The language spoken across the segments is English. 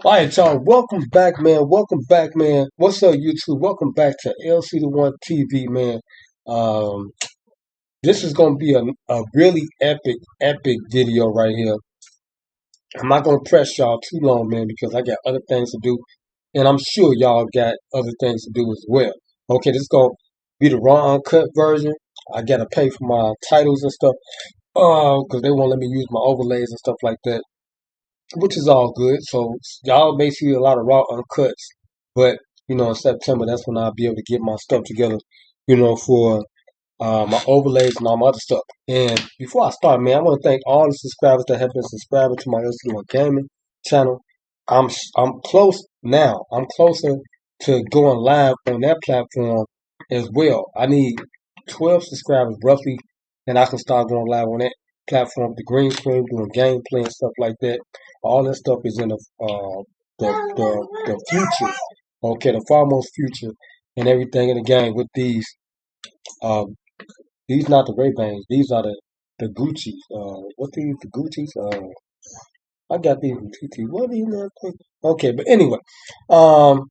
All right, y'all. Welcome back, man. Welcome back, man. What's up, YouTube? Welcome back to Lcdaone TV, man. Um, this is gonna be a really epic video right here. I'm not gonna press y'all too long, man, because I got other things to do, and I'm sure y'all got other things to do as well. Okay, this is gonna be the raw uncut version. I gotta pay for my titles and stuff, because they won't let me use my overlays and stuff like that, which is all good. So y'all may see a lot of raw uncuts, but in September that's when I'll be able to get my stuff together, for my overlays and all my other stuff. And before I start, man, I want to thank all the subscribers that have been subscribing to my Lcdaone Gaming channel. I'm close now. I'm closer to going live on that platform as well. I need 12 subscribers roughly, and I can start going live on that platform, the green screen, doing gameplay and stuff like that. All that stuff is in the future, okay, the foremost future, and everything in the game with um these not the Ray-Bans, these are the Gucci's. What these the Gucci's? I got these from TT. What are you not? Okay, but anyway, um,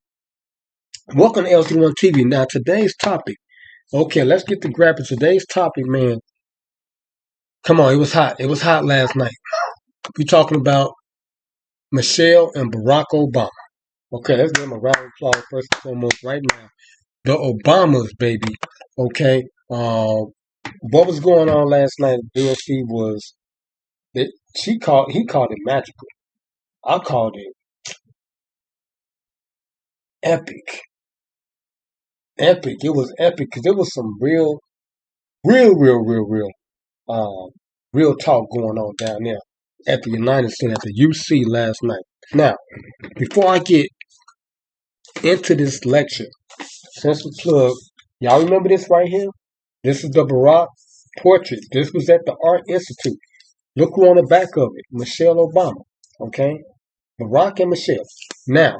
welcome to LT1 TV. Now today's topic. Okay, let's get to grabbing today's topic, man. Come on, it was hot. It was hot last night. We're talking about Michelle and Barack Obama. Okay, let's give them a round of applause first and foremost right now. The Obamas, baby. Okay. What was going on last night at DNC was that he called it magical. I called it epic. Epic. It was epic because there was some real, um, real talk going on down there at the United States at the UC last night. Now, before I get into this lecture, since the plug, y'all remember this right here? This is the Barak portrait. This was at the Art Institute. Look who on the back of it, Michelle Obama. Okay, Barack and Michelle. Now,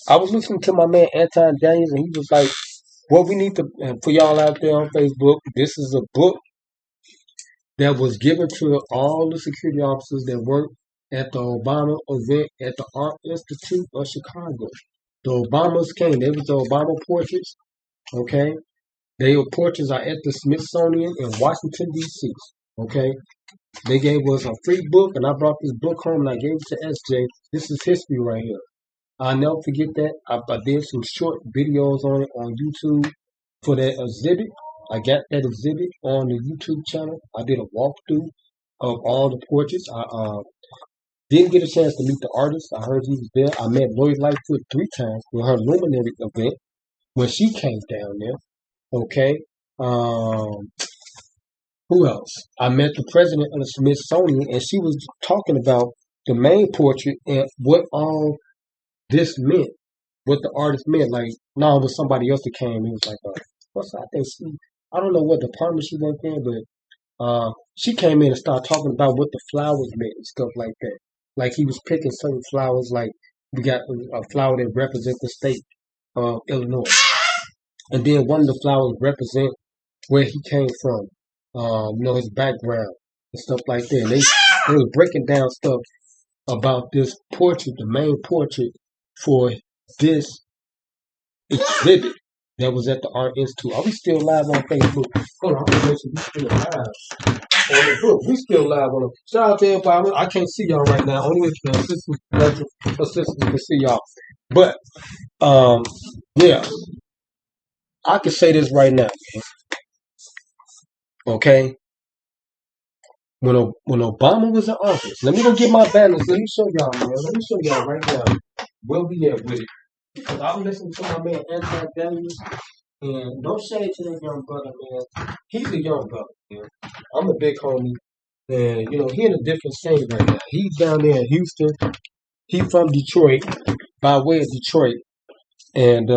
I was listening to my man Anton Daniels, and he was like, "What we need to, and for y'all out there on Facebook, this is a book that was given to all the security officers that worked at the Obama event at the Art Institute of Chicago. The Obamas came. They was the Obama portraits. Okay, their portraits are at the Smithsonian in Washington D.C. Okay, they gave us a free book, and I brought this book home and I gave it to SJ. This is history right here. I'll never forget that. I did some short videos on it on YouTube for that exhibit. I got that exhibit on the YouTube channel. I did a walkthrough of all the portraits. I didn't get a chance to meet the artist. I heard he was there. I met Lori Lightfoot 3 times for her luminary event when she came down there. Okay. Um, who else? I met the president of the Smithsonian, and she was talking about the main portrait and what all this meant, what the artist meant. Like, no, it was somebody else that came. He was like, what's I think I don't know what department she went in, but she came in and started talking about what the flowers meant and stuff like that. Like he was picking certain flowers, like we got a flower that represents the state of Illinois, and then one of the flowers represent where he came from, his background and stuff like that. And they were breaking down stuff about this portrait, the main portrait for this exhibit that was at the Art Institute. Are we still live on Facebook? Hold on, I'm gonna make sure we still live on the book. We still live on it. Shout out to everybody. I can't see y'all right now. Only if the assistants can see y'all. But yeah, I can say this right now, man. Okay, when Obama was in office, let me go get my banners. Let me show y'all, man. Let me show y'all right now where we at with it. Because I'm listening to my man Anton Daniels, and no shade to that young brother, man. He's a young brother, man. I'm a big homie, and he in a different scene right now. He's down there in Houston. He from Detroit, by way of Detroit, and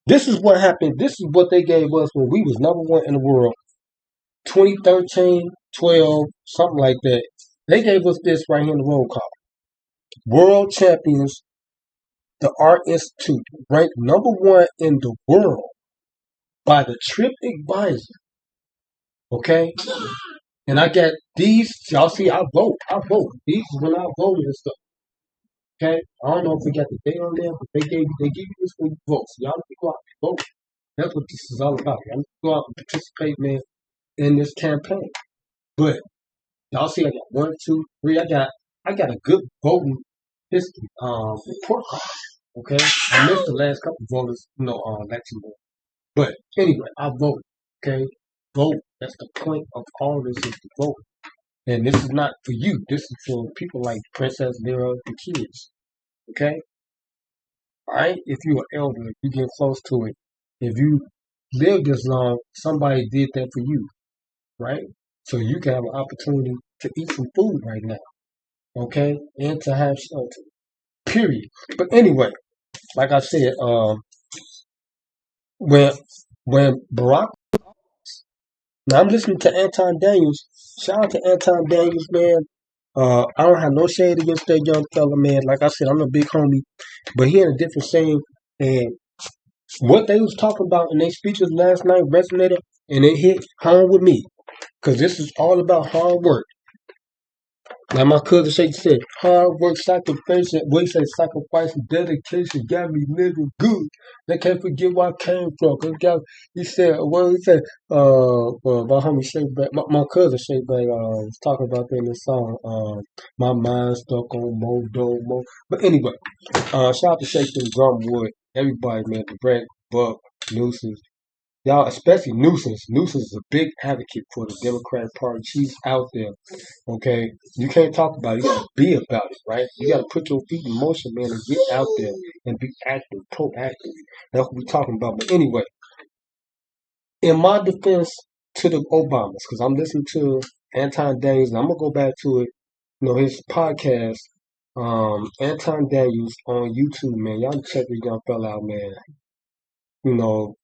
this is what happened. This is what they gave us when we was number one in the world, 2013, 12, something like that. They gave us this right here in the roll call. World champions, the Art Institute, ranked number one in the world by the Trip Advisor. Okay? And I got these, y'all see, I vote. These is when I voted and stuff. Okay, I don't know if we got the date on there, but they give you this for your votes. Y'all need to go out and vote. That's what this is all about. Y'all need to go out and participate, man, in this campaign. But y'all see, I got 1, 2, 3. I got a good voting history report card. Okay, I missed the last couple voters, election day. But anyway, I vote. Okay, vote. That's the point of all this is to vote. And this is not for you. This is for people like Princess Lyra, the kids. Okay, all right. If you're an elder, if you get close to it, if you live this long, somebody did that for you, right? So you can have an opportunity to eat some food right now, okay, and to have shelter. Period. But anyway, like I said, when Barak, now I'm listening to Anton Daniels. Shout out to Anton Daniels, man. I don't have no shade against that young fella, man. Like I said, I'm a big homie, but he had a different saying, and what they was talking about in their speeches last night resonated, and it hit home with me, because this is all about hard work. Like my cousin Shake said, hard work, sacrifice, sacrifice and dedication got me living good. They can't forget where I came from. He said, my homie Shake Back, my cousin Shake Back, was talking about that in the song, my mind stuck on Mo. But anyway, shout out to Shake and Drumwood, everybody, man, the Brett, Buck, Nuisance. Y'all, especially Nuisance. Nuisance is a big advocate for the Democratic Party. She's out there. Okay, you can't talk about it. You gotta be about it, right? You gotta put your feet in motion, man, and get out there and be active, proactive. That's what we're talking about. But anyway, in my defense to the Obamas, because I'm listening to Anton Daniels, and I'm gonna go back to it. His podcast, Anton Daniels on YouTube, man. Y'all check this young fella out, man. You know,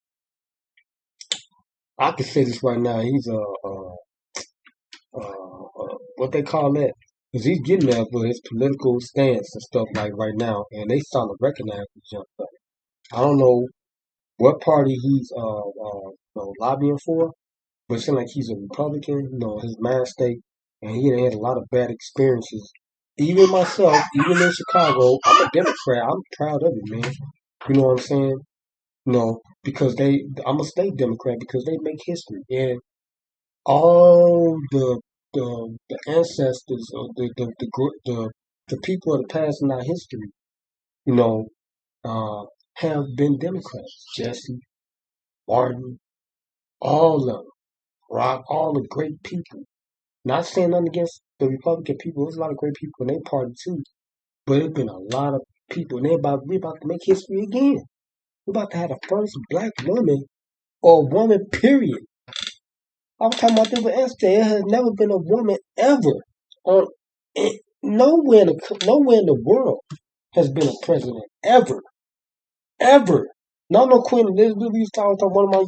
I can say this right now. He's what they call that? Because he's getting there for his political stance and stuff like right now, and they starting to recognize this young fella. I don't know what party he's lobbying for, but it seems like he's a Republican. His mind state, and he done had a lot of bad experiences. Even myself, even in Chicago, I'm a Democrat. I'm proud of it, man. You know what I'm saying? Because I'm a state Democrat because they make history, and all the ancestors of the people of the past in our history, you know, uh, have been Democrats. Jesse, Martin, all of them, Rock, all the great people. Not saying nothing against the Republican people. There's a lot of great people in their party too, but there's been a lot of people, and we're about to make history again. We're about to have the first black woman or woman, period. I was talking about this with Esther. There has never been a woman ever on nowhere in the world has been a president ever, ever. No Queen Elizabeth. We was talking to one of my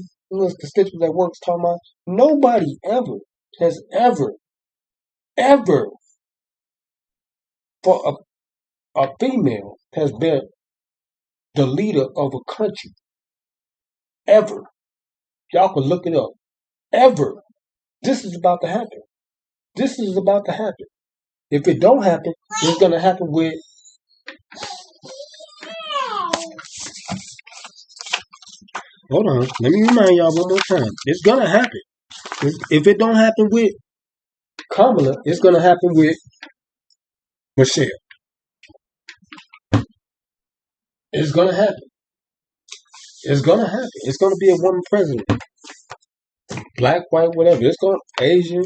constituents at work talking about nobody ever has ever for a female has been the leader of a country ever. Y'all can look it up. Ever. This is about to happen. This is about to happen. If it don't happen, it's gonna happen with. Hold on. Let me remind y'all one more time. It's gonna happen. If it don't happen with Kamala, it's gonna happen with Michelle. It's gonna happen. It's gonna happen. It's gonna be a woman president. Black, white, whatever. It's gonna Asian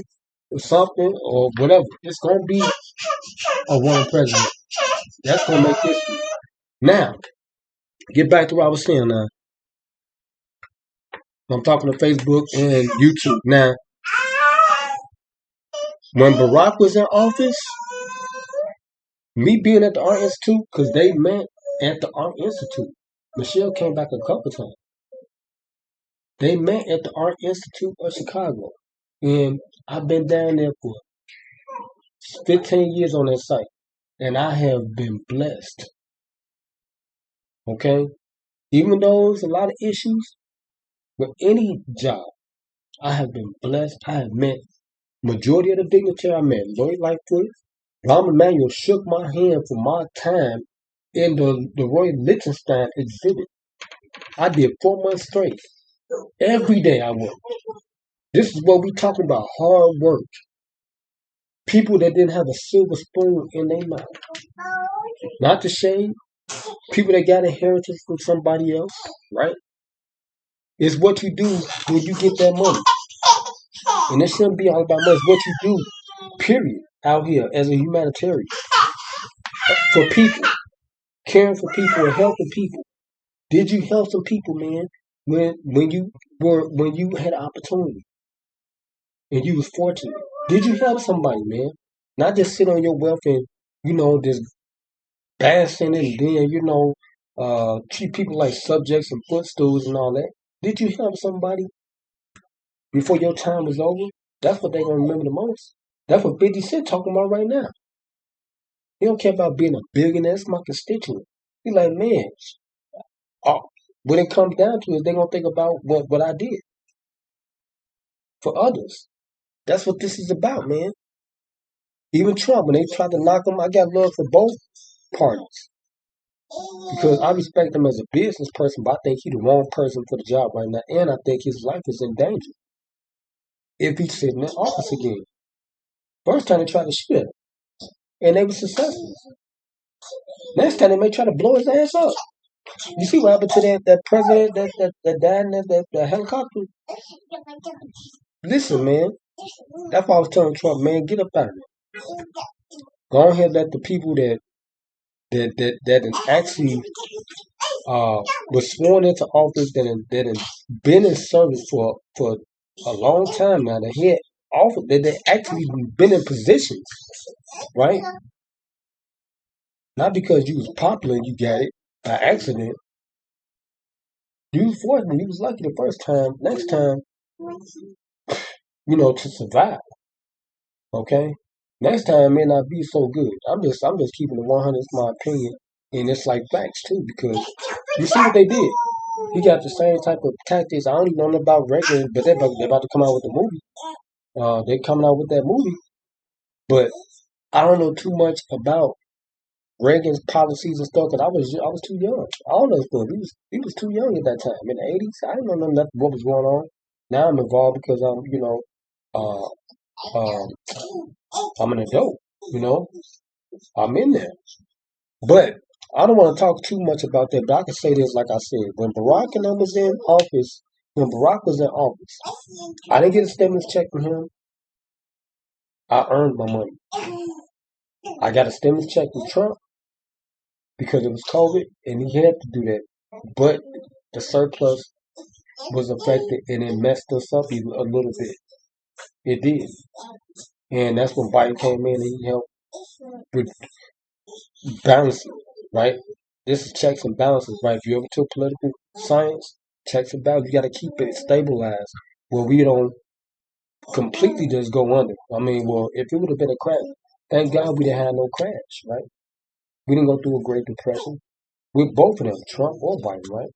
or something or whatever. It's gonna be a woman president. That's gonna make history. Now, get back to what I was saying now. I'm talking to Facebook and YouTube. Now, when Barack was in office, me being at the Art Institute, because they met at the Art Institute. Michelle came back a couple times. They met at the Art Institute of Chicago. And I've been down there for 15 years on that site. And I have been blessed. Okay? Even though there's a lot of issues with any job, I have been blessed. I have met majority of the dignitary I met. Lloyd Lightfoot, Rahm Emanuel shook my hand for my time in the Roy Lichtenstein exhibit. I did 4 months straight. Every day I worked. This is what we talking about, hard work. People that didn't have a silver spoon in their mouth. Not to shade. People that got inheritance from somebody else, right? It's what you do when you get that money. And it shouldn't be all about money. It's what you do, period, out here as a humanitarian. For people. Caring for people and helping people. Did you help some people, man, when you had an opportunity and you was fortunate? Did you help somebody, man? Not just sit on your wealth and, just bask in it and then, treat people like subjects and footstools and all that. Did you help somebody before your time was over? That's what they're gonna remember the most. That's what 50 Cent talking about right now. He don't care about being a billionaire. That's my constituent. He like, man, when it comes down to it, they're gonna think about what I did for others. That's what this is about, man. Even Trump, when they tried to knock him, I got love for both parties. Because I respect him as a business person, but I think he's the wrong person for the job right now. And I think his life is in danger if he's sitting in office again. First time they tried to shoot him, and they were successful. Next time they may try to blow his ass up. You see what happened to that president that died in that helicopter? Listen, man. That's why I was telling Trump, man, get up out of there. Go ahead, let the people that actually was sworn into office that have been in service for a long time now. That had office that they actually been in positions, right? Not because you was popular and you got it by accident. You was fortunate. You was lucky the first time. Next time, to survive. Okay. Next time may not be so good. I'm just keeping it 100. It's my opinion, and it's like facts too because you see what they did. He got the same type of tactics. I don't even know about Reagan, but they're about to come out with the movie. They're coming out with that movie, but I don't know too much about Reagan's policies and stuff because I was too young. I don't know stuff. He was too young at that time in the 80s. I didn't know nothing what was going on. Now I'm involved because uh, um, I'm an adult. You know, I'm in there. But I don't want to talk too much about that. But I can say this, like I said, when Barack and I was in office, when Barack was in office, I didn't get a stimulus check from him. I earned my money. I got a stimulus check from Trump because it was COVID, and he had to do that. But the surplus was affected, and it messed us up even a little bit. It did, and that's when Biden came in and he helped with balancing, right? This is checks and balances, right? If you ever took political science, checks and balances, you got to keep it stabilized where we don't completely just go under. I mean, well, if it would have been a crash, thank God we didn't have no crash, right? We didn't go through a Great Depression with both of them, Trump or Biden, right?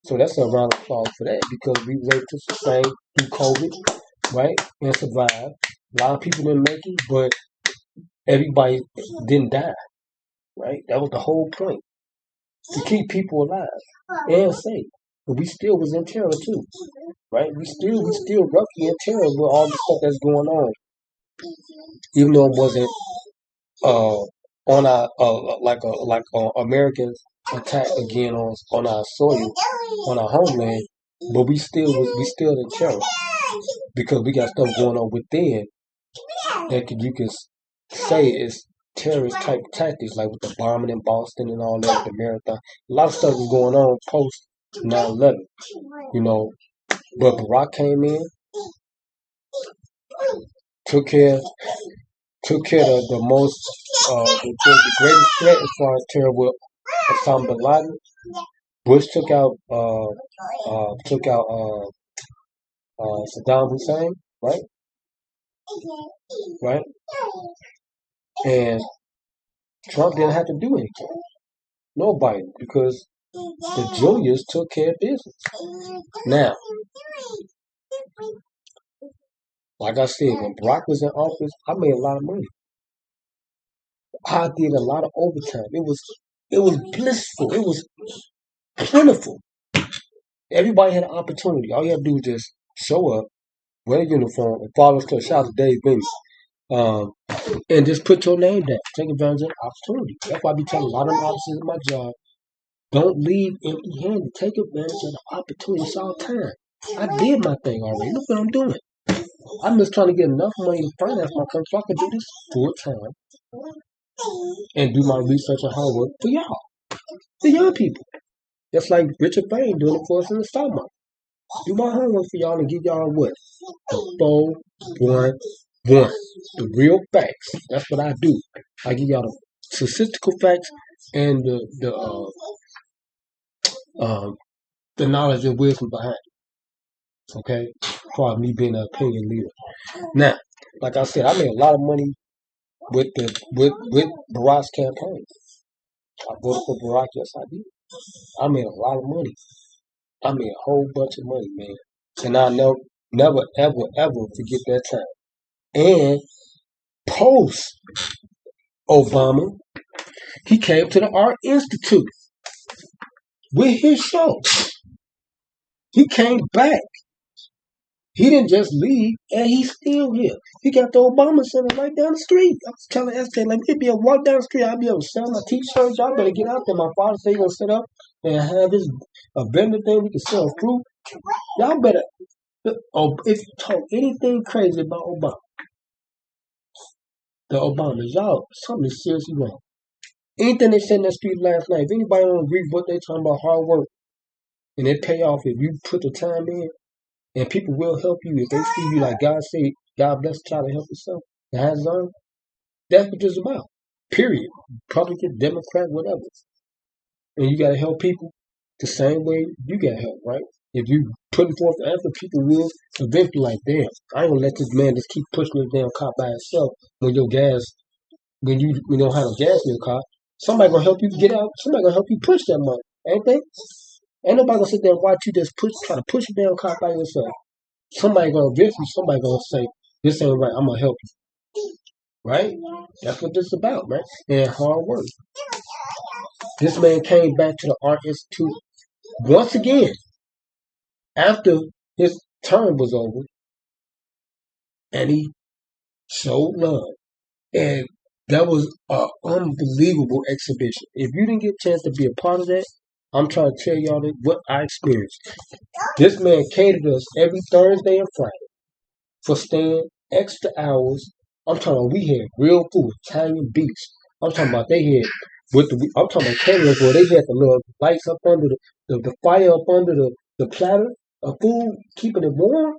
So that's a round of applause for that because we were able to sustain through COVID, right, and survive. A lot of people didn't make it, but everybody didn't die, right? That was the whole point to keep people alive and safe. But we still was in terror too, right? We still roughly in terror with all the stuff that's going on, even though it wasn't uh, on our American attack again on our soil, on our homeland. But we still in terror because we got stuff going on within that you can say is terrorist type tactics, like with the bombing in Boston and all that, the marathon. A lot of stuff was going on post 9/11, you know. But Barack came in, took care of the most, the greatest threat as far as terror with Osama bin Laden. Bush took out Saddam Hussein, right? Right? And Trump didn't have to do anything. Nobody, because the juniors took care of business. Now, like I said, when Barack was in office, I made a lot of money. I did a lot of overtime. It was blissful. It was plentiful. Everybody had an opportunity. All you had to do was just show up, wear a uniform, and follow us to shout out to Dave Benny. Um, and just put your name down. Take advantage of the opportunity. That's why I be telling a lot of officers in my job, don't leave empty handed. Take advantage of the opportunity. It's all time. I did my thing already. Look what I'm doing. I'm just trying to get enough money to finance my country so I can do this full time and do my research and hard work for y'all, the young people. Just like Richard Payne doing it for us in the stock market. Do my homework for y'all and give y'all what? The 411. The real facts. That's what I do. I give y'all the statistical facts and the knowledge and wisdom behind it. Okay? As far as me being an opinion leader. Now, like I said, I made a lot of money with Barak's campaign. I voted for Barak, yes I did. I made a lot of money. I made a whole bunch of money, man. And I'll never, ever, ever forget that time. And post Obama, he came to the Art Institute with his show. He came back. He didn't just leave, and he's still here. He got the Obama Center right down the street. I was telling SJ, like, it'd be a walk down the street. I'd be able to sell my t-shirts. Y'all better get out there. My father said he's going to set up and have his a vendor thing. We can sell fruit. Y'all better, if you talk anything crazy about Obama, the Obamas, y'all, something is seriously wrong. Anything they said in that street last night, if anybody don't agree with what they talking about hard work, and it pay off if you put the time in, and people will help you if they see you like God said, God bless the child to help yourself. The hands on. That's what it's about. Period. Republican, Democrat, whatever. And you gotta help people the same way you got help, right? If you putting forth the effort, people will eventually like, damn, I ain't gonna let this man just keep pushing this damn car by himself when your gas, when you don't have no gas in your car. Somebody gonna help you get out. Somebody gonna help you push that money, ain't they? Ain't nobody gonna sit there and watch you just try to push a damn car by yourself. Somebody gonna eventually, somebody gonna say, this ain't right, I'm gonna help you. Right? That's what this is about, man. And hard work. This man came back to the Art Institute once again after his term was over, and he showed love. And that was an unbelievable exhibition. If you didn't get a chance to be a part of that, I'm trying to tell y'all what I experienced. This man catered us every Thursday and Friday for staying extra hours. I'm talking about we had real food, Italian beefs. I'm talking about they had I'm talking about caterers where they had the little lights up under the fire up under the platter of food, keeping it warm.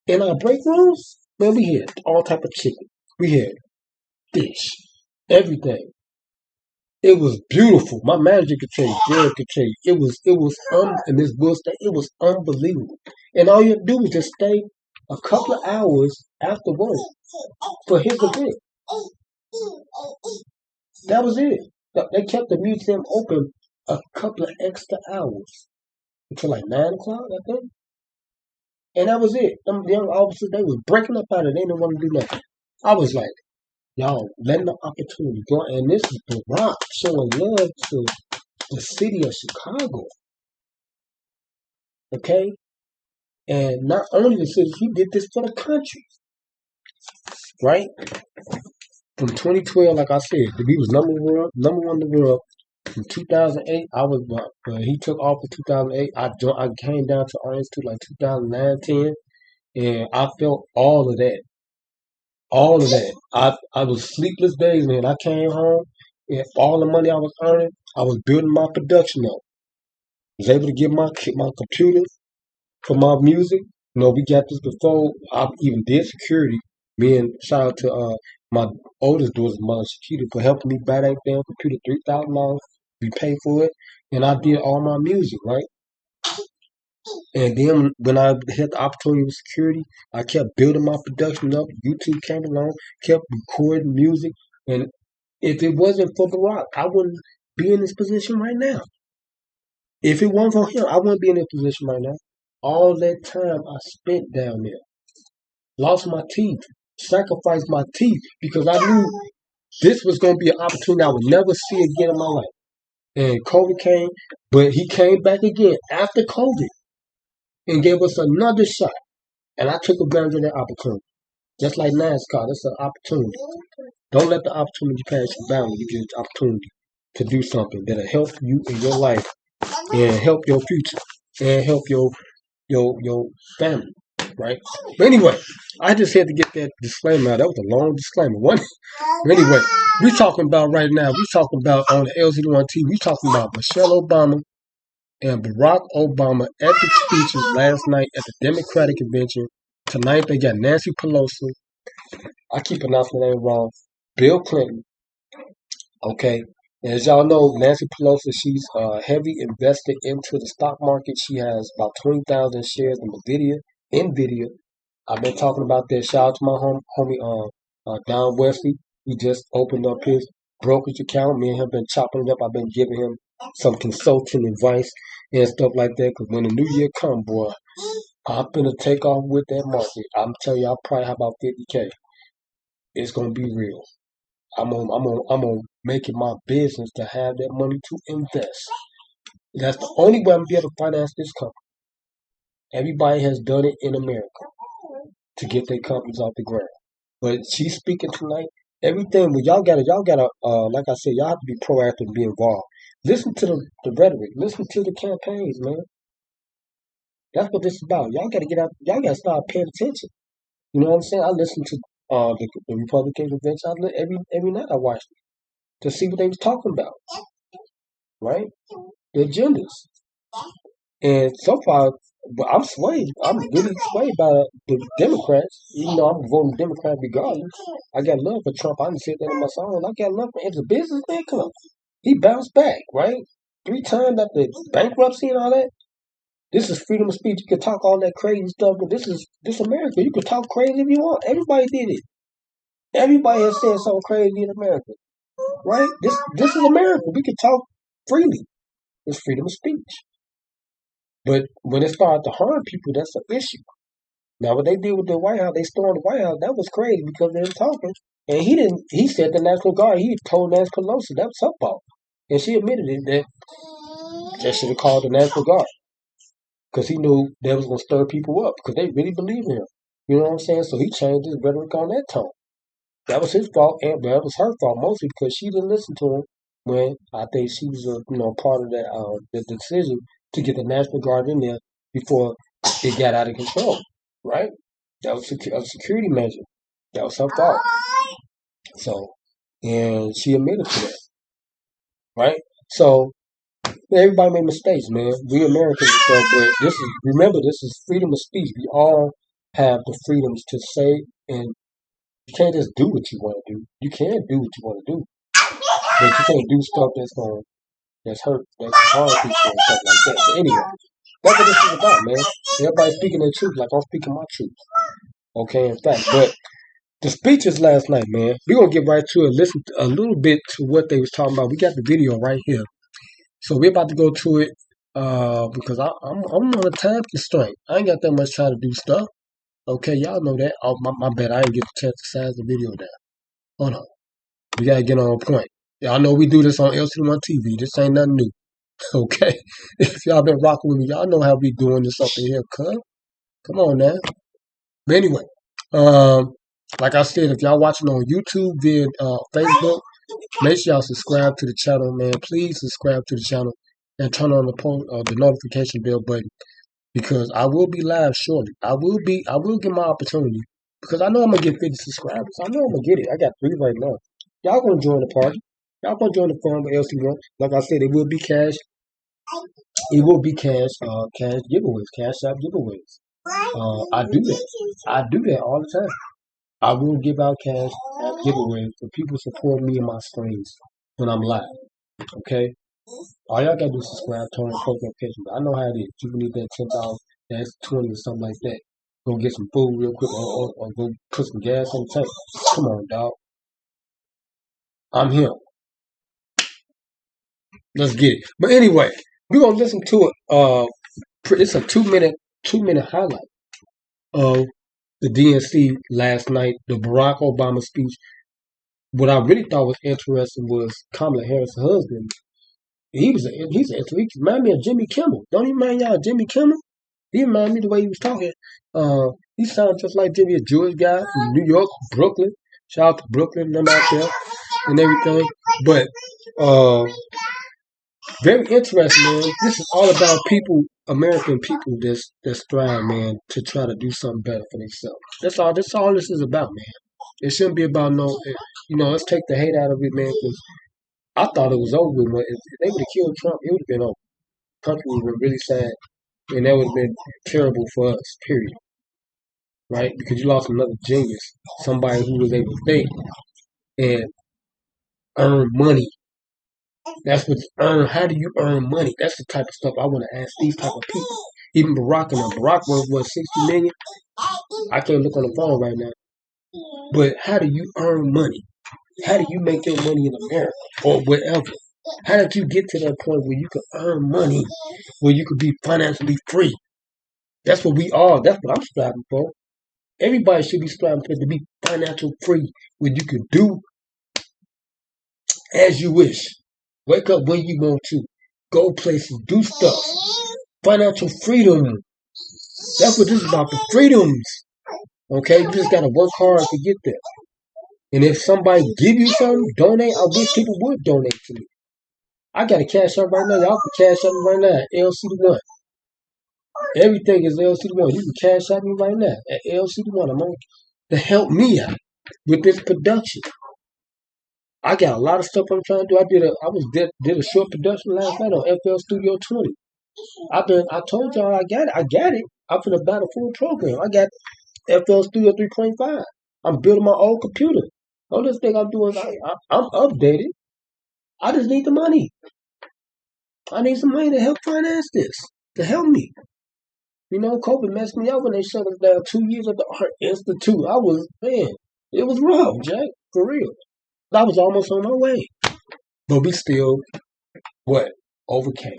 In our break rooms, man, we had all type of chicken. We had fish, everything. It was beautiful. My manager could tell you, Jared could tell you, and this Will State, it was unbelievable. And all you had to do was just stay a couple of hours after work for his event. That was it. They kept the museum open a couple of extra hours until like 9 o'clock, I think. And that was it. Them young officers, they was breaking up out of it. They didn't want to do nothing. I was like, y'all, letting the opportunity go. And this is Barak showing love to the city of Chicago. Okay? And not only the city, he did this for the country. Right? From 2012, like I said, he was number one in the world. From 2008, he took off in 2008. I came down to Art Institute like 2009, 10, and I felt all of that. All of that. I was sleepless days, man. I came home, and all the money I was earning, I was building my production up. Was able to get my computer for my music. You know, we got this before I even did security. Me and shout out to my oldest daughter's mother, Shakita, for helping me buy that damn computer, $3,000. We paid for it, and I did all my music, right? And then when I had the opportunity with security, I kept building my production up. YouTube came along, kept recording music, and if it wasn't for Barak, I wouldn't be in this position right now. If it wasn't for him, I wouldn't be in this position right now. All that time I spent down there, lost my teeth, sacrificed my teeth because I knew this was going to be an opportunity I would never see again in my life. and COVID came, but he came back again after COVID and gave us another shot. And I took advantage of that opportunity. Just like NASCAR, that's an opportunity. Don't let the opportunity pass you by when you get the opportunity to do something that'll help you in your life and help your future and help your family, right? But anyway, I just had to get that disclaimer out. That was a long disclaimer. One, but anyway, we talking about right now. We talking about on the Lcdaone TV. We talking about Michelle Obama and Barack Obama epic speeches last night at the Democratic convention. Tonight they got Nancy Pelosi. I keep pronouncing her name wrong. Bill Clinton. Okay. As y'all know, Nancy Pelosi, she's heavy invested into the stock market. She has about 20,000 shares in Nvidia. I've been talking about that. Shout out to my homie, Don Wesley. He just opened up his brokerage account. Me and him been chopping it up. I've been giving him some consulting advice and stuff like that. Because when the new year come, boy, I'm gonna take off with that market. I'm telling you, I'll probably have about 50K. It's gonna be real. I'm gonna make it my business to have that money to invest. That's the only way I'm gonna be able to finance this company. Everybody has done it in America to get their companies off the ground. But she's speaking tonight. Everything, but y'all gotta, like I said, y'all have to be proactive and be involved. Listen to the rhetoric. Listen to the campaigns, man. That's what this is about. Y'all gotta get out. Y'all gotta start paying attention. You know what I'm saying? I listen to the Republican convention. Every night I watched it to see what they was talking about, right? The agendas. And so far, but I'm swayed. I'm really swayed by the Democrats. Even though I'm voting Democrat regardless. I got love for Trump. I didn't say that in my song. I got love for him. It's a businessman. Come on. He bounced back, right? 3 times after bankruptcy and all that. This is freedom of speech. You can talk all that crazy stuff, but this America. You can talk crazy if you want. Everybody did it. Everybody has said something crazy in America, right? This is America. We can talk freely. It's freedom of speech. But when it started to harm people, that's an issue. Now, what they did with the White House, they stormed the White House. That was crazy because they were talking, and he didn't. He said the National Guard. He told Nancy Pelosi that was her fault, and she admitted it that they should have called the National Guard because he knew that was going to stir people up because they really believe in him. You know what I'm saying? So he changed his rhetoric on that tone. That was his fault, and that was her fault mostly because she didn't listen to him when I think she was part of that the decision to get the National Guard in there before it got out of control. Right? That was a security measure. That was her fault. So, and she admitted to that. Right? So everybody made mistakes, man. We Americans and stuff, but this is freedom of speech. We all have the freedoms to say, and you can't just do what you want to do. You can do what you want to do, but you can't do stuff that's harm people and stuff like that. But anyway, that's what this is about, man. Everybody's speaking their truth, like I'm speaking my truth. Okay, in fact, but the speeches last night, man. We're gonna get right to it. Listen a little bit to what they was talking about. We got the video right here, so we're about to go to it because I'm on a time constraint. I ain't got that much time to do stuff. Okay, y'all know that. Oh, my bad. I didn't get the chance to size the video down. Hold on. We gotta get on point. Y'all know we do this on Lcdaone TV. This ain't nothing new. Okay? If y'all been rocking with me, y'all know how we doing this up in here, cuz. Come on now. But anyway, like I said, if y'all watching on YouTube, then Facebook, make sure y'all subscribe to the channel, man. Please subscribe to the channel and turn on the notification bell button because I will be live shortly. I will get my opportunity because I know I'm gonna get 50 subscribers. I know I'm gonna get it. I got 3 right now. Y'all gonna join the party. Y'all gonna join the fun with LC1. Like I said, it will be cash. It will be cash giveaways, cash out giveaways. I do that. I do that all the time. I will give out cash at giveaways for people supporting me in my streams when I'm live. Okay? All y'all gotta do is subscribe, turn on post notifications. I know how it is. People need that 10,000, that's 20 or something like that. Go get some food real quick or go put some gas in the tank. Come on, dog. I'm here. Let's get it. But anyway, we're gonna listen to it. It's a 2-minute highlight of the DNC last night, the Barack Obama speech. What I really thought was interesting was Kamala Harris' husband He's an he remind me of Jimmy Kimmel. Don't he remind y'all of Jimmy Kimmel? He remind me the way he was talking. He sounds just like Jimmy, a Jewish guy from New York, Brooklyn. Shout out to Brooklyn, them out there and everything. But very interesting, man. This is all about people, American people that's strive, man, to try to do something better for themselves. That's all. That's all this is about, man. It shouldn't be about let's take the hate out of it, man. Because I thought it was over with. If they would have killed Trump, it would have been over. The country would have been really sad, and that would have been terrible for us. Period. Right? Because you lost another genius, somebody who was able to think and earn money. That's what earn. How do you earn money? That's the type of stuff I want to ask these type of people. Even Barak and Barak was what 60 million. I can't look on the phone right now. But how do you earn money? How do you make your money in America or wherever? How did you get to that point where you can earn money, where you could be financially free? That's what we are. That's what I'm striving for. Everybody should be striving for to be financial free, where you can do as you wish. Wake up when you want to. Go places, do stuff. Financial freedom. That's what this is about, the freedoms. Okay? You just gotta work hard to get there. And if somebody give you something, donate. I wish people would donate to me. I got a cash up right now. Y'all can cash up me right now at LC1. Everything is LC1. You can cash out me right now at LC1. I'm on to help me out with this production. I got a lot of stuff I'm trying to do. Did a short production last night on FL Studio 20. I told y'all I got it. I got it. I'm finna buy the full program. I got FL Studio 3.5. I'm building my old computer. All this thing I'm doing, I'm updated. I just need the money. I need some money to help finance this, to help me. COVID messed me up when they shut us down 2 years at the Art Institute. It was rough, Jack, for real. I was almost on my way. But we still, overcame.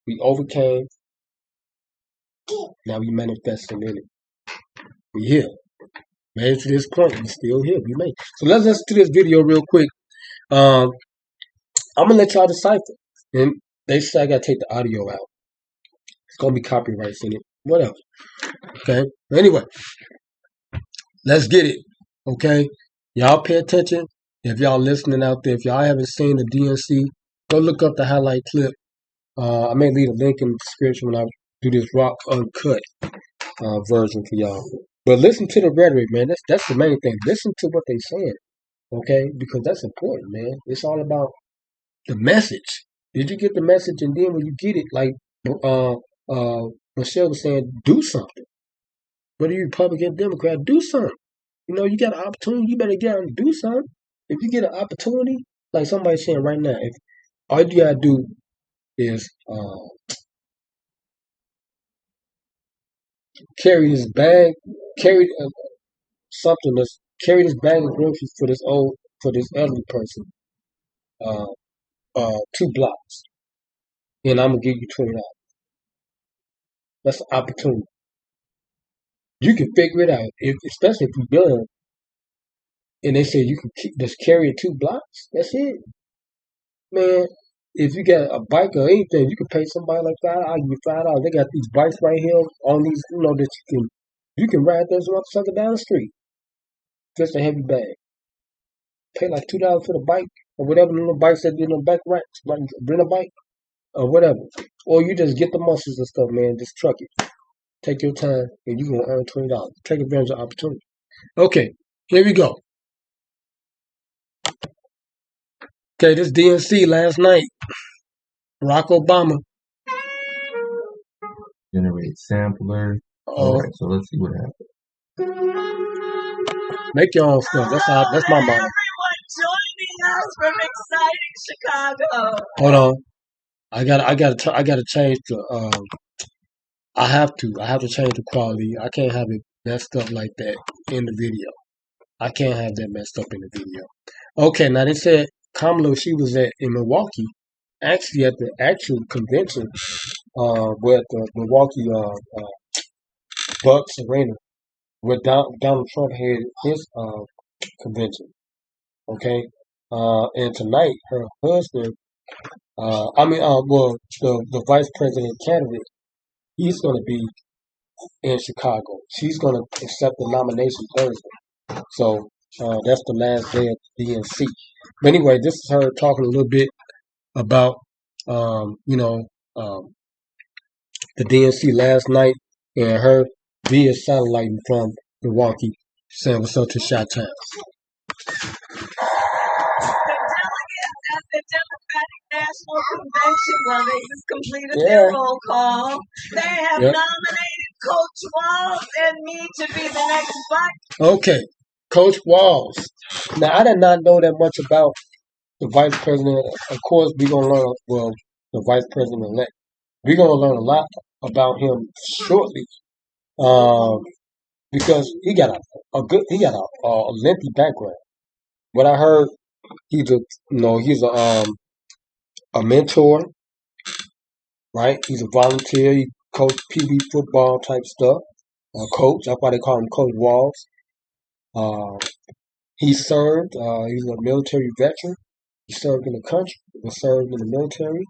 We overcame. Now we manifesting in it. We here. Made it to this point. We still here. We made it. So let's listen to this video real quick. I'm going to let y'all decipher. And they say I got to take the audio out. It's going to be copyrights in it. Whatever. Okay? Anyway. Let's get it. Okay? Y'all pay attention. If y'all listening out there, if y'all haven't seen the DNC, go look up the highlight clip. I may leave a link in the description when I do this rock uncut version for y'all. But listen to the rhetoric, man. That's the main thing. Listen to what they saying. Okay? Because that's important, man. It's all about the message. Did you get the message? And then when you get it, like Michelle was saying, do something. Whether you're Republican, Democrat, do something. You got an opportunity, you better get out and do something. If you get an opportunity, like somebody's saying right now, if all you gotta do is carry this bag, carry this bag of groceries for this elderly person, 2 blocks, and I'm gonna give you $20. That's an opportunity. You can figure it out, especially if you're young. And they say you can just carry 2 blocks. That's it, man. If you got a bike or anything, you can pay somebody like $5. I'll give you $5. They got these bikes right here on these, that you can ride those motherfuckers down the street. Just a heavy bag. Pay like $2 for the bike or whatever little bikes that do in the back racks, like rent a bike or whatever. Or you just get the muscles and stuff, man. Just truck it. Take your time, and you're gonna earn $20. Take advantage of the opportunity. Okay, here we go. Okay, this DNC last night. Barack Obama. Generate sampler. Alright, so let's see what happens. Make your own stuff. That's my motto. Everyone joining us from exciting Chicago. Hold on. I gotta change the I have to change the quality. I can't have it messed up like that in the video. I can't have that messed up in the video. Okay, now they said Kamala, she was in Milwaukee, actually at the actual convention, where the Milwaukee Bucks Arena, where Donald Trump had his convention. Okay, and tonight her husband Well, the vice president candidate, he's going to be in Chicago. She's going to accept the nomination Thursday. So that's the last day of the DNC. But anyway, this is her talking a little bit about, um, the DNC last night and her via satellite from Milwaukee saying what's up to Chi-Town. At the Democratic National Convention, well, they just completed their roll call. They have nominated Coach Walls and me to be the next vice. Okay, Coach Walls. Now, I did not know that much about the vice president. Of course, we're going to learn, well, the vice president-elect. We're going to learn a lot about him shortly because he got a lengthy background. What I heard, he's a mentor, right? He's a volunteer. He coached PB football type stuff. Coach, that's why they call him Coach Walls. He served. He's a military veteran. He served in the country. He served in the military.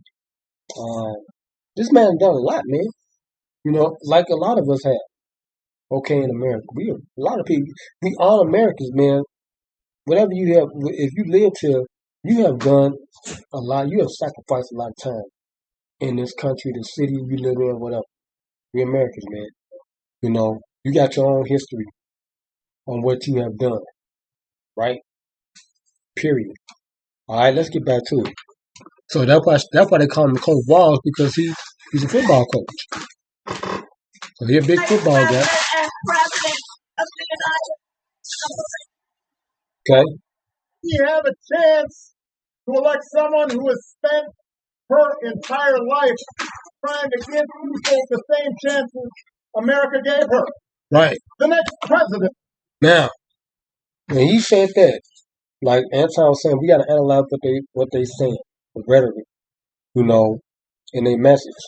This man done a lot, man. You know, like a lot of us have. Okay, in America, a lot of people. We all Americans, man. Whatever you have, if you live here, you have done a lot. You have sacrificed a lot of time in this country, the city you live in, whatever. We Americans, man. You know, you got your own history on what you have done, right? Period. All right, let's get back to it. So that's why they call him Coach Walls, because he's a football coach. So he's a big football guy. And president of the United States. Okay. You have a chance to elect someone who has spent her entire life trying to give people the same chances America gave her. Right. The next president. Now, when he said that, like Anton was saying, we got to analyze what they saying, the rhetoric, you know, in their message,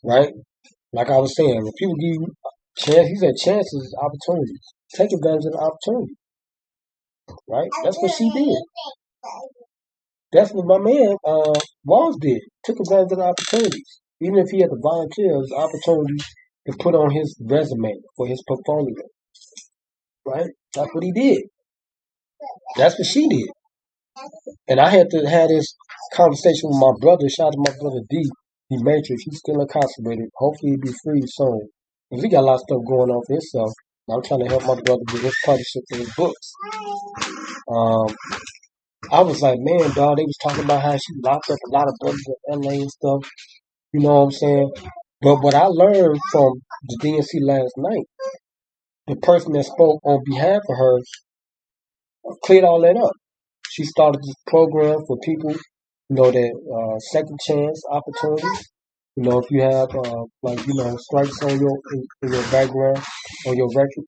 right? Like I was saying, when people give you chance, he said chances, opportunities. Take advantage of the opportunity, right? That's what she did. That's what my man Walls did. Took advantage of the opportunities. Even if he had to volunteer, it was an opportunity to put on his resume for his portfolio, right? That's what he did. That's what she did. And I had to have this conversation with my brother. Shout out to my brother D. He Matrix. He's still incarcerated. Hopefully he'll be free soon. Because he got a lot of stuff going on for himself. And I'm trying to help my brother with his partnership for his books. I was like, man, dog, they was talking about how she locked up a lot of brothers in LA and stuff. You know what I'm saying? But what I learned from the DNC last night, the person that spoke on behalf of her cleared all that up. She started this program for people, you know, that second chance opportunities. You know, if you have strikes on in your background, on your record,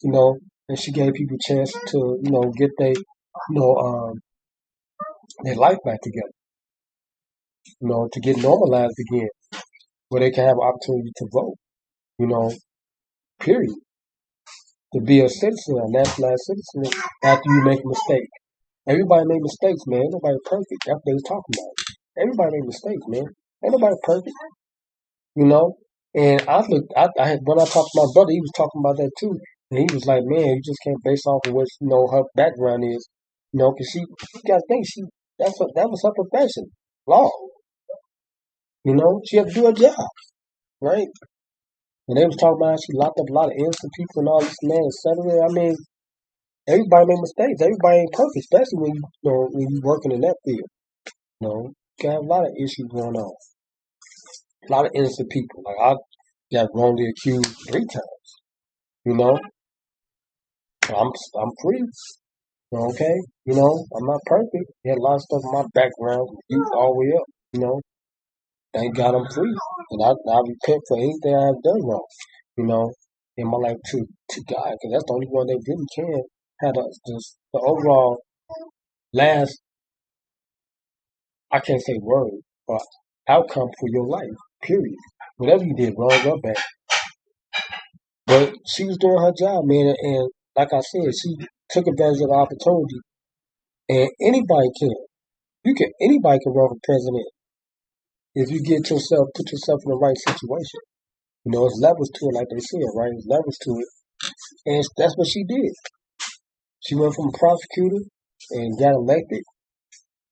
you know, and she gave people a chance to, you know, get their life back together. You know, to get normalized again, where they can have an opportunity to vote. You know, period. To be a citizen, a naturalized citizen, after you make a mistake. Everybody make mistakes, man. Ain't nobody perfect. That's what they was talking about. Everybody make mistakes, man. Ain't nobody perfect. You know? And when I talked to my brother, he was talking about that too. And he was like, man, you just can't base off of what, you know, her background is. You know, because you gotta think, that was her profession. Law. You know? She had to do her job. Right? And they was talking about how she locked up a lot of innocent people and all this, man, etc. I mean, everybody make mistakes. Everybody ain't perfect, especially when you working in that field. You know, you can have a lot of issues going on. A lot of innocent people. Like I got wrongly accused 3 times. You know, I'm free. Okay, you know, I'm not perfect. Had a lot of stuff in my background, from youth all the way up. You know, thank God I'm free, and I repent for anything I've done wrong. You know, in my life to God, because that's the only one that really can have the overall last, I can't say word, but outcome for your life, period. Whatever you did, wrong or bad. But she was doing her job, man, and like I said, she took advantage of the opportunity, and anybody can. Anybody can run for president if you put yourself in the right situation. It's levels to it, like they said, right? There's levels to it. And that's what she did. She went from a prosecutor and got elected.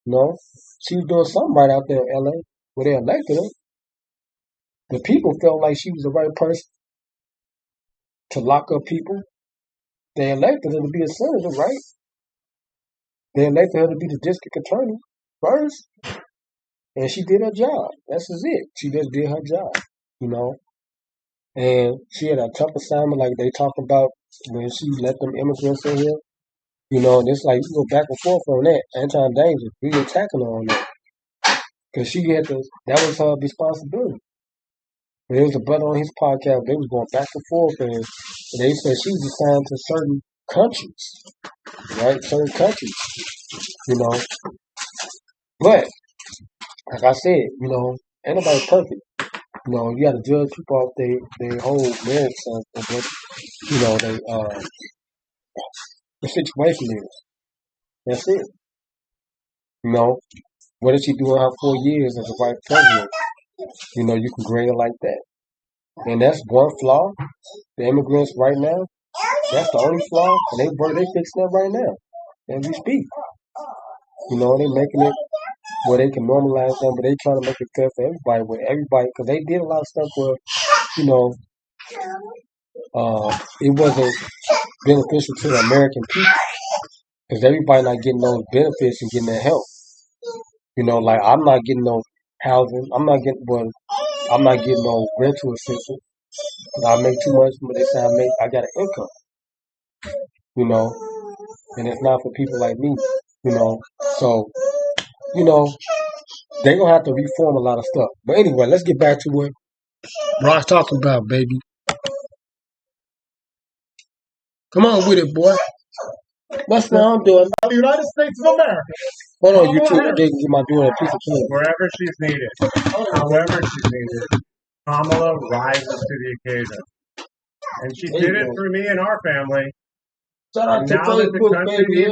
She was doing something right out there in LA where they elected her. The people felt like she was the right person to lock up people. They elected her to be a senator, right? They elected her to be the district attorney first. And she did her job. That's just it. She just did her job, And she had a tough assignment like they talk about when she let them immigrants in here. And it's like you go back and forth on that. Anti-danger. We attacking her on that. Because that was her responsibility. There was a brother on his podcast, they was going back and forth, and they said she was assigned to certain countries, right? Certain countries, But, like I said, ain't nobody perfect. You got to judge people off their whole merits of what, the situation is. That's it. What did she do in her 4 years as a vice president? You can grade her like that. And that's one flaw. The immigrants right now, that's the only flaw. And they fixing that right now as we speak. They making it where they can normalize them, but they trying to make it fair for everybody, because they did a lot of stuff where, it wasn't beneficial to the American people, because everybody not getting those benefits and getting their help. Like I'm not getting no housing. I'm not getting no rental assistance. I make too much, but they say I got an income. And it's not for people like me. So they gonna have to reform a lot of stuff. But anyway, let's get back to what Barak's talking about, baby. Come on with it, boy. What's now I'm doing? The United States of America. Hold on, YouTube. I didn't get my doing a piece of cake. Wherever she's needed, however she's needed, Kamala rises to the occasion. And she did it for me and our family. Shout out to Facebook, baby.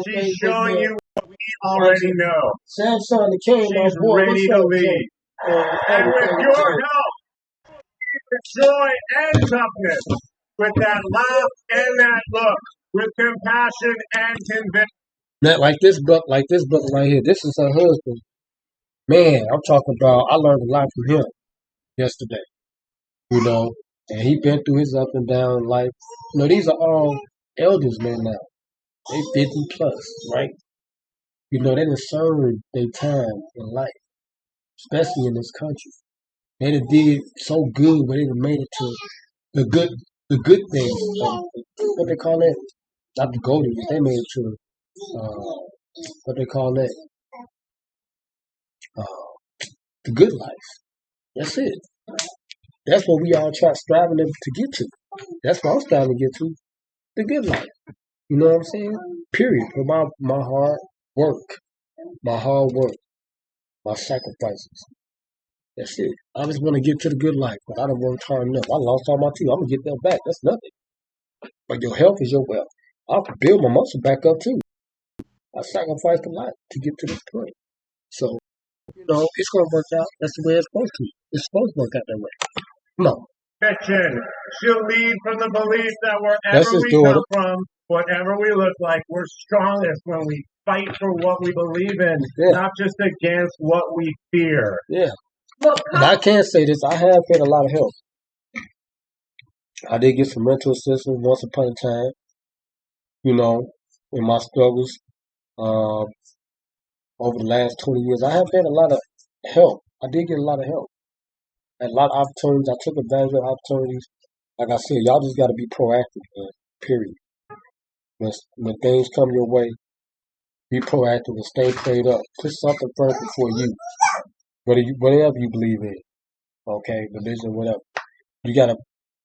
She's showing you what we already know. Samsung, the king, she's ready to lead. And with your help, with joy and toughness, with that laugh and that look, with compassion and conviction. Like this book right here. This is her husband. Man, I'm talking about. I learned a lot from him yesterday. And he been through his up and down life. These are all elders, man. Now they 50 plus, right? They done served their time in life, especially in this country. They done did so good, but they done made it to the good things. What they call that? Not the golden. They made it to what they call that? The good life. That's it. That's what we all striving to get to. That's what I'm striving to get to. The good life. You know what I'm saying? Period. For my hard work. My sacrifices. That's it. I just want to get to the good life, but I don't work hard enough. I lost all my teeth. I'm gonna get that back. That's nothing. But your health is your wealth. I can build my muscle back up too. I sacrificed a lot to get to this point. So, it's gonna work out. That's the way it's supposed to. It's supposed to work out that way. Come on. She'll lead from the belief that wherever we come from, whatever we look like, we're strongest when we fight for what we believe in, not just against what we fear. Yeah. And I can say this, I have had a lot of help. I did get some rental assistance once upon a time, in my struggles over the last 20 years. I have had a lot of help. I did get a lot of help. A lot of opportunities. I took advantage of opportunities. Like I said, y'all just got to be proactive, man. Period. When things come your way, be proactive and stay prayed up. Put something first before you. Whatever you believe in. Okay, religion, whatever. You got to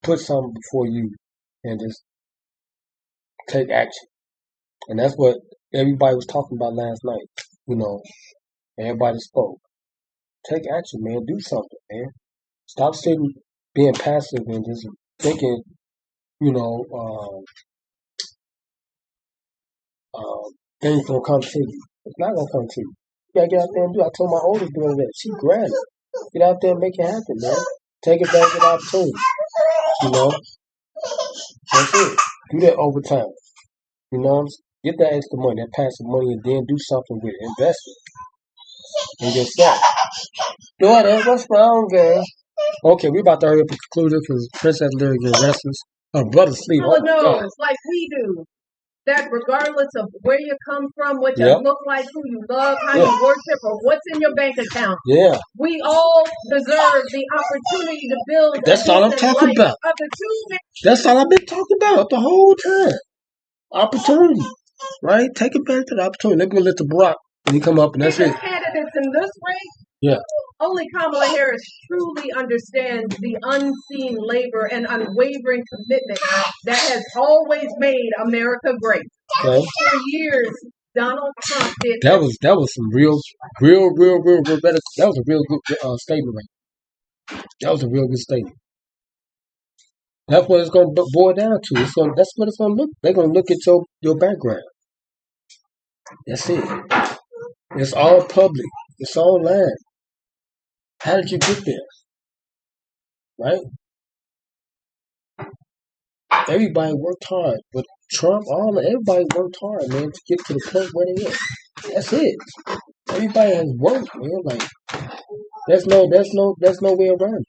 put something before you and just take action. And that's what everybody was talking about last night. Everybody spoke. Take action, man. Do something, man. Stop sitting, being passive and just thinking, things gonna come to you. It's not gonna come to you. You gotta get out there and do it. I told my oldest daughter that. She grabbed it. Get out there and make it happen, man. Take advantage of the opportunity. You know? That's it. Do that overtime. You know? Get that extra money, that passive money, and then do something with it. Invest it in yourself. Daughter, what's wrong, girl? Okay, we about to hurry up and conclude it because Princess Lyric is restless. Her brother's sleep. Oh, no, it's like we do. That regardless of where you come from, what you look like, who you love, how you worship, or what's in your bank account. Yeah. We all deserve the opportunity to build. That's all I'm talking about. That's all I've been talking about the whole time. Opportunity. Right? Take advantage of the opportunity. Let me go to Barak when he come up and that's it. Candidates in this race. Yeah. Only Kamala Harris truly understands the unseen labor and unwavering commitment that has always made America great. Okay. For years, Donald Trump did. That was some real better. That was a real good statement, right? That was a real good statement. That's what it's going to boil down to. That's what it's going to look. They're going to look at your background. That's it. It's all public. It's all online. How did you get there? Right? Everybody worked hard. But Trump, everybody worked hard, man, to get to the point where they are. That's it. Everybody has worked, man. Like there's no way around it.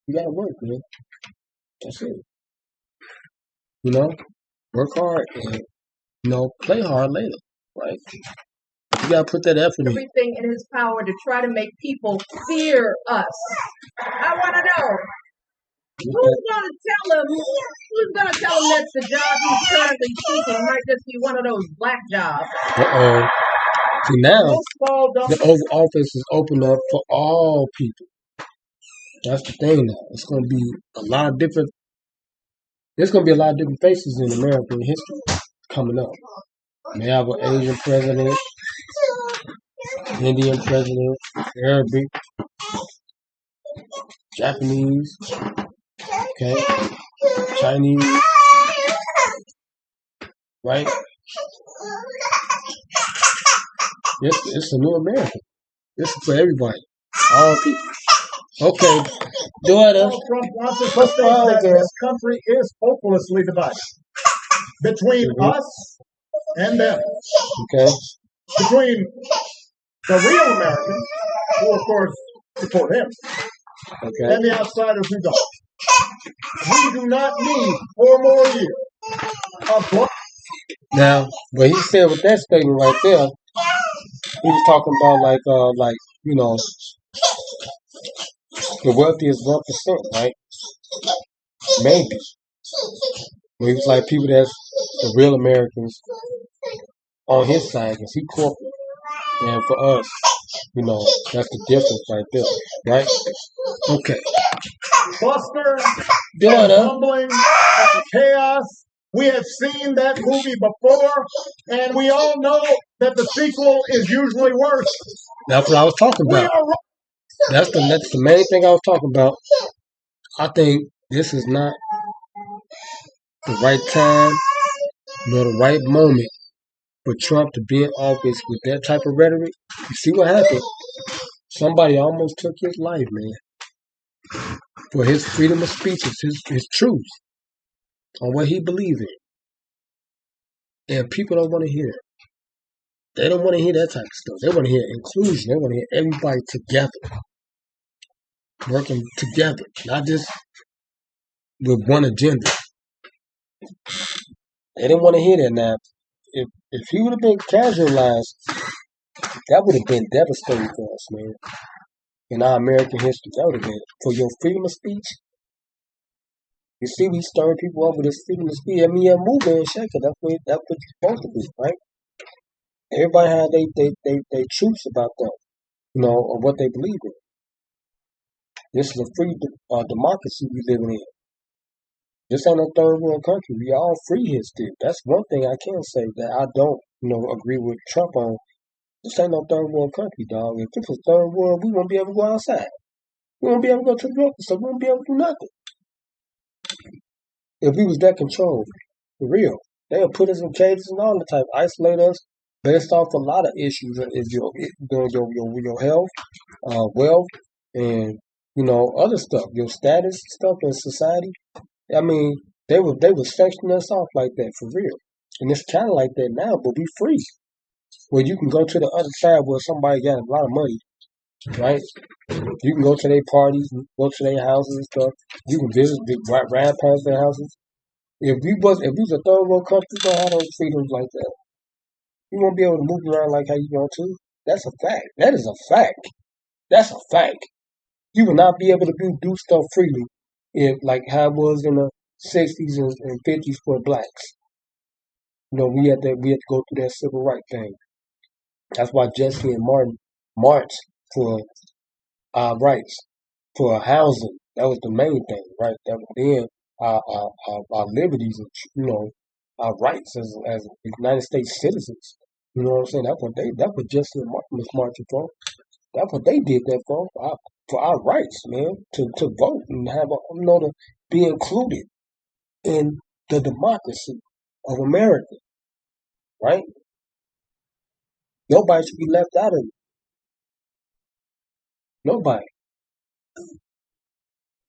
You gotta work, man. That's it. You know? Work hard and play hard later. Right? You gotta put that effort in. Everything in his power to try to make people fear us. I wanna know. Who's gonna tell him that the job he's currently seeking might just be one of those black jobs? See now, the Oval Office is open up for all people. That's the thing now. It's gonna be a lot of different. There's gonna be a lot of different faces in American history coming up. They have an Asian president, Indian president, Arabic, Japanese. Okay, Chinese, right? It's a new America. This is for everybody, all people. Okay, daughter. Trump wants us to think that this country is hopelessly divided between us and them. Okay. Between the real Americans, who of course support him, and the outsiders who don't. We do not need 4 more years. Now, what he said with that statement right there, he was talking about the wealthiest 1%, right? Maybe. But he was like people that's the real Americans on his side, because he corporate. And for us, that's the difference right there, right? Okay. Buster, tumbling, and chaos. We have seen that movie before, and we all know that the sequel is usually worse. That's what I was talking about. That's the main thing I was talking about. I think this is not the right time nor the right moment for Trump to be in office with that type of rhetoric. You see what happened? Somebody almost took his life, man, for his freedom of speech, his truth on what he believes in. And people don't want to hear it. They don't want to hear that type of stuff. They want to hear inclusion. They want to hear everybody together, working together, not just with one agenda. They didn't want to hear that. Now, if he would have been casualized, that would have been devastating for us, man. In our American history, that would have been for your freedom of speech. You see, we stirring people up with this freedom of speech. I mean, you're moving and shaking. That's what it's supposed to be, right? Everybody had they truths about them, of what they believe in. This is a free democracy we living in. This ain't no third world country. We all free here still. That's one thing I can say that I don't, agree with Trump on. This ain't no third world country, dog. If this was third world, we won't be able to go outside. We won't be able to go to the grocery store. We won't be able to do nothing. If we was that controlled, for real, they'll put us in cages and all the type, isolate us, based off a lot of issues is your health, wealth, and other stuff, your status stuff in society. I mean, they were sectioning us off like that for real, and it's kind of like that now. But we free, where you can go to the other side where somebody got a lot of money, right? You can go to their parties, go to their houses and stuff. You can visit the grandparents' their houses. If we was a third world country, we don't have those freedoms like that. You won't be able to move around like how you want to. That's a fact. That is a fact. That's a fact. You will not be able to do stuff freely if like how it was in the 60s and 50s for blacks. We had to go through that civil rights thing. That's why Jesse and Martin marched for our rights, for housing. That was the main thing, right? That was then our liberties, and our rights as United States citizens. You know what I'm saying? That's what Jesse and Martin was marching for. That's what they did that for our rights, man, to vote and have to be included in the democracy of America, right? Nobody should be left out of it. Nobody.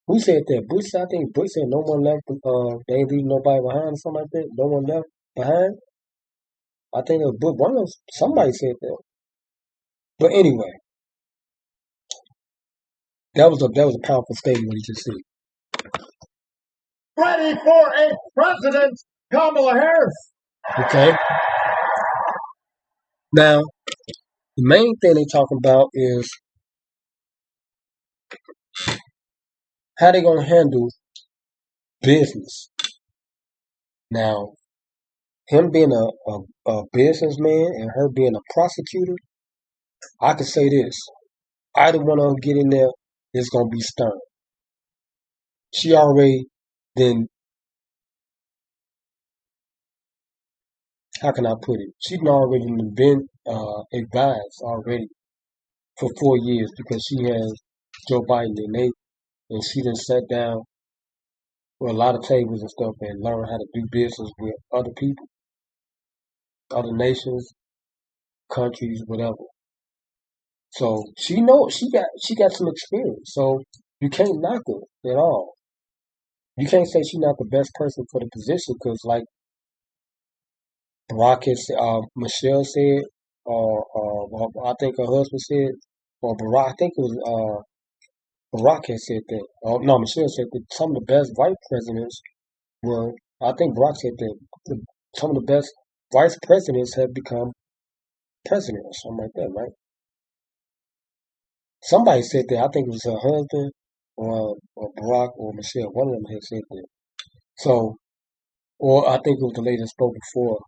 Who said that? I think Bush said no one left. They ain't leaving nobody behind or something like that. No one left behind. I think it was Bush. Somebody said that. But anyway, that was a powerful statement what he just said. Ready for a president, Kamala Harris. Okay. Now, the main thing they talking about is how they gonna handle business. Now, him being a businessman and her being a prosecutor, I could say this: either one of them get in there, it's gonna be stern. She already then, how can I put it? She's already been advised already for 4 years because she has Joe Biden and she done sat down with a lot of tables and stuff and learned how to do business with other people, other nations, countries, whatever. So she knows she got some experience. So you can't knock her at all. You can't say she's not the best person for the position because, like Barak Michelle said, I think her husband said, or Barak, I think it was Barak had said that. No, Michelle said that some of the best vice presidents were. I think Barak said that some of the best vice presidents have become president or something like that, right? Somebody said that. I think it was her husband or Barak or Michelle. One of them had said that. So, or I think it was the lady that spoke before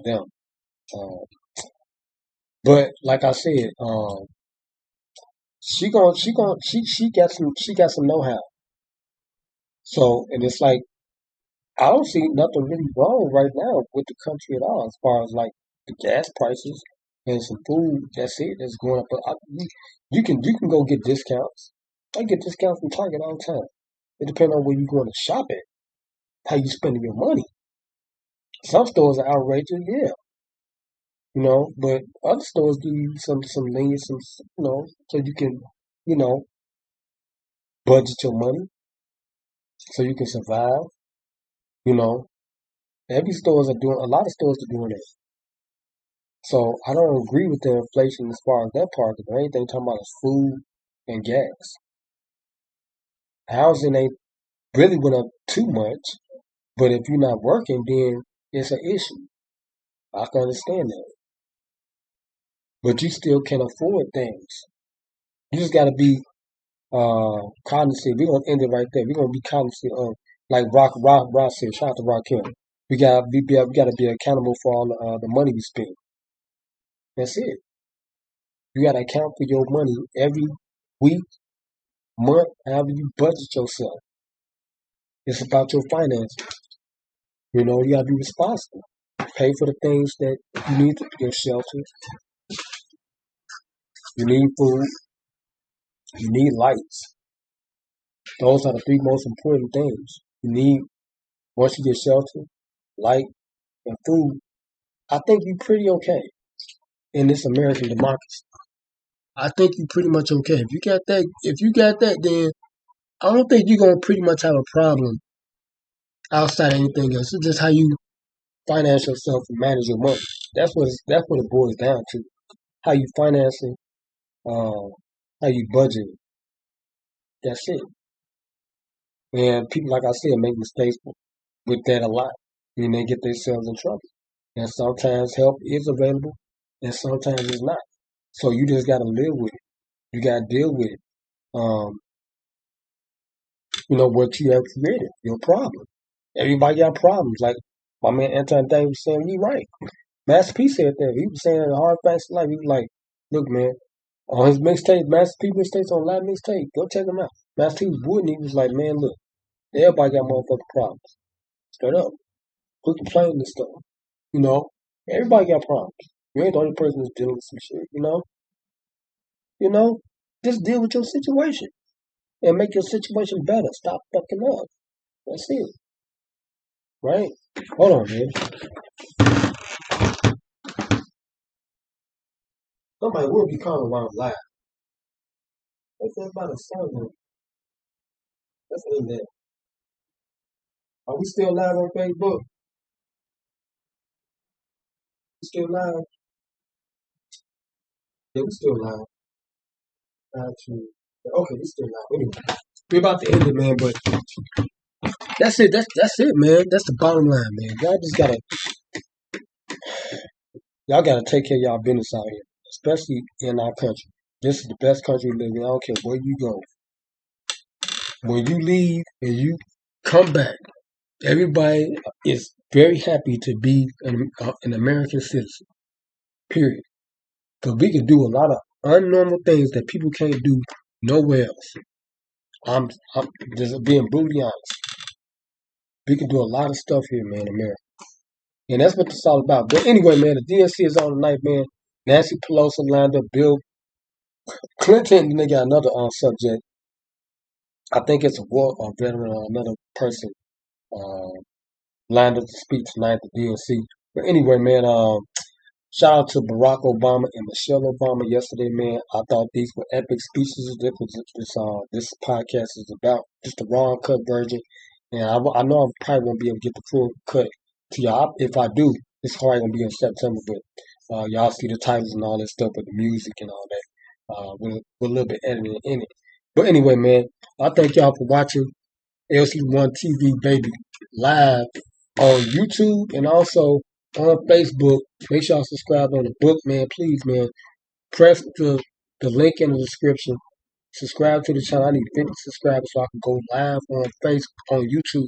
them. But like I said, she got some know-how. So, and it's like I don't see nothing really wrong right now with the country at all, as far as like the gas prices and some food. That's it. That's going up. But you can go get discounts. I get discounts from Target all the time. It depends on where you're going to shop at, how you spending your money. Some stores are outrageous, yeah, but other stores give you some lenience, so you can, you know, budget your money, so you can survive. You know, every stores are doing. A lot of stores are doing that. So I don't agree with the inflation as far as that part. Because the main thing talking about is food and gas. Housing ain't really went up too much, but if you're not working, then it's an issue. I can understand that, but you still can afford things. You just got to be cognizant. We're gonna end it right there. We're gonna be cognizant of, like Rock said. Shout out to Rock Hill. We got to be accountable for all the money we spend. That's it. You got to account for your money every week, month, however you budget yourself. It's about your finances. You got to be responsible. Pay for the things that you need, your shelter. You need food. You need lights. Those are the 3 most important things. You need, once you get shelter, light, and food, I think you're pretty okay. in this American democracy. I think you pretty much okay. If you got that, then I don't think you're gonna pretty much have a problem outside of anything else. It's just how you finance yourself and manage your money. That's what it boils down to. How you financing, how you budgeting. That's it. And people, like I said, make mistakes with that a lot. And they get themselves in trouble. And sometimes help is available, and sometimes it's not. So you just gotta live with it. You gotta deal with it. What you have created, your problem. Everybody got problems. Like my man Anton Day was saying, you right. Master P said that. He was saying the hard facts of life. He was like, look, man, on his mixtape, Master P mixtapes on live mixtape, go check them out. Master P was wooden. He was like, man, look, everybody got motherfucking problems. Straight up. Quit complaining and stuff. Everybody got problems. You ain't the only person that's dealing with some shit. Just deal with your situation and make your situation better. Stop fucking up. That's it. Right? Hold on, man. Somebody will be calling while I'm live. What's that about a song? That's in there. Are we still live on Facebook? We still live? Yeah, we still live. Okay, we still live. Anyway, we're about to end it, man, but that's it. That's it, man. That's the bottom line, man. Y'all gotta take care of y'all business out here, especially in our country. This is the best country to live in. I don't care where you go. When you leave and you come back, everybody is very happy to be an American citizen. Period. Because we can do a lot of unnormal things that people can't do nowhere else. I'm just being brutally honest. We can do a lot of stuff here, man, in America. And that's what it's all about. But anyway, man, the DNC is on tonight, man. Nancy Pelosi lined up Bill Clinton, and they got another subject. I think it's a veteran or another person lined up to speak tonight at the DNC. But anyway, man, shout out to Barack Obama and Michelle Obama yesterday, man. I thought these were epic speeches. This podcast is about just the raw cut version. And I know I probably won't be able to get the full cut to y'all. If I do, it's probably going to be in September. But y'all see the titles and all that stuff with the music and all that. With a little bit editing in it. But anyway, man, I thank y'all for watching LC1 TV, baby, live on YouTube and also on Facebook. Make sure y'all subscribe on the book, man. Please, man. Press the link in the description. Subscribe to the channel. I need 50 subscribers so I can go live on YouTube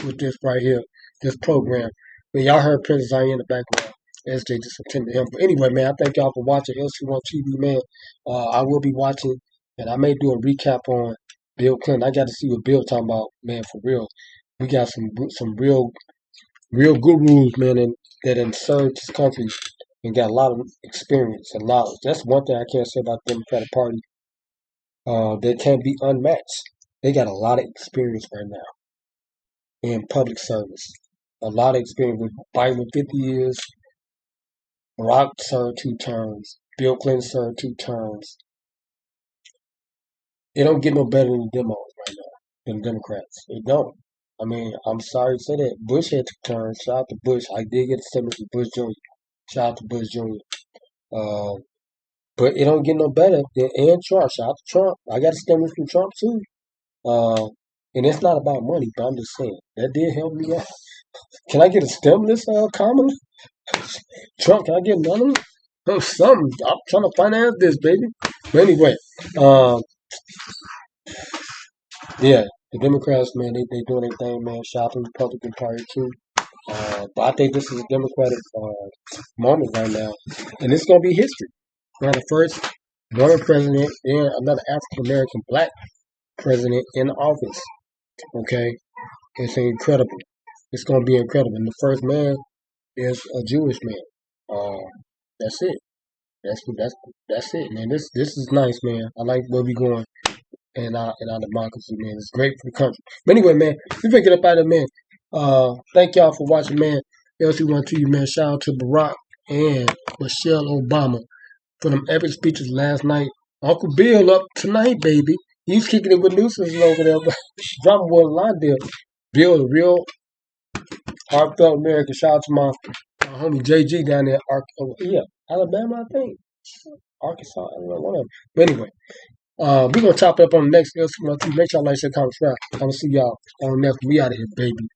with this right here, this program. Man, y'all heard Princess I in the background. SJ just attended him. But anyway, man, I thank y'all for watching LC1 TV, man. I will be watching, and I may do a recap on Bill Clinton. I got to see what Bill talking about, man, for real. We got some real gurus, man, that served this country and got a lot of experience and knowledge. That's one thing I can't say about the Democratic Party. They can't be unmatched. They got a lot of experience right now in public service. A lot of experience with Biden 50 years. Barak served 2 terms. Bill Clinton served 2 terms. It don't get no better than the demos right now, than the Democrats. It don't. I mean, I'm sorry to say that. Bush had 2 terms. Shout out to Bush. I did get a stimulus from Bush Jr. Shout out to Bush Jr. But it don't get no better than Trump. Shout out to Trump. I got a stimulus from Trump too. And it's not about money, but I'm just saying that did help me out. Can I get a stimulus, Kamala? Trump, can I get another one? Oh, something. I'm trying to finance this, baby. But anyway, yeah, the Democrats, man, they doing their thing, man. Shout out to the Republican Party too. But I think this is a Democratic moment right now, and it's gonna be history. Now, the first woman president and another African American black president in office. Okay, it's incredible. It's gonna be incredible. And the first man is a Jewish man. That's it. That's it, man. This is nice, man. I like where we going in our democracy, man. It's great for the country. But anyway, man, we finna get up out of there, man. Thank y'all for watching, man. LC1 TV, man. Shout out to Barak and Michelle Obama for them epic speeches last night. Uncle Bill up tonight, baby. He's kicking it with nuisance over there. Dropping boy line there. Bill, a real heartfelt American. Shout out to my homie JG down there. Alabama, I think. Arkansas, I don't know, whatever. But anyway, we're going to chop it up on the next episode. Make sure y'all like, share, comment, subscribe. I want to see y'all on the next. We out of here, baby.